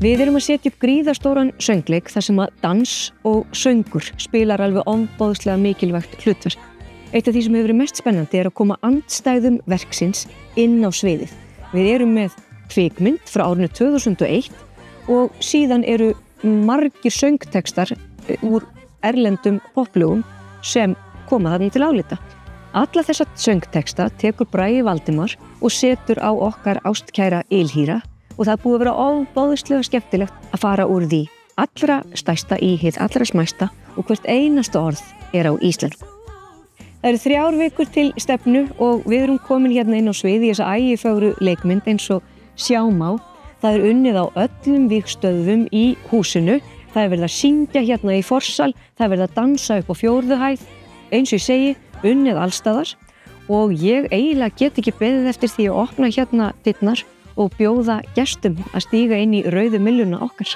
Við erum að setja upp gríðarstóran söngleik þar sem að dans og söngur spilar alveg ofboðslega mikilvægt hlutverk. Eitt af því sem hefur verið mest spennandi að koma andstæðum verksins inn á sviðið. Við erum með kvikmynd frá árinu 2001 og síðan eru margir söngtekstar úr erlendum poplögum sem koma þarna til álita. Alla þessa söngteksta tekur Bragi Valdimar og setur á okkar ástkæra ylhýra og það er búið að vera ofboðslega skemmtilegt að fara úr því allra stærsta í hið allra smæsta og hvert einasta orð er á íslensku. Það eru 3 vikur til stefnu og við erum komin hérna inn á svið í þessa ægifögru leikmynd eins og sjá má. Það er unnið á öllum vígstöðvum í húsinu. Það er verið að syngja hérna í forsal, það er verið að dansa upp á 4. hæð, eins og ég segi, unnið allstaðar og ég eiginlega get ekki beðið eftir því að opna hérna dyrnar og bjóða gestum að stíga inn í rauðu mylluna okkar.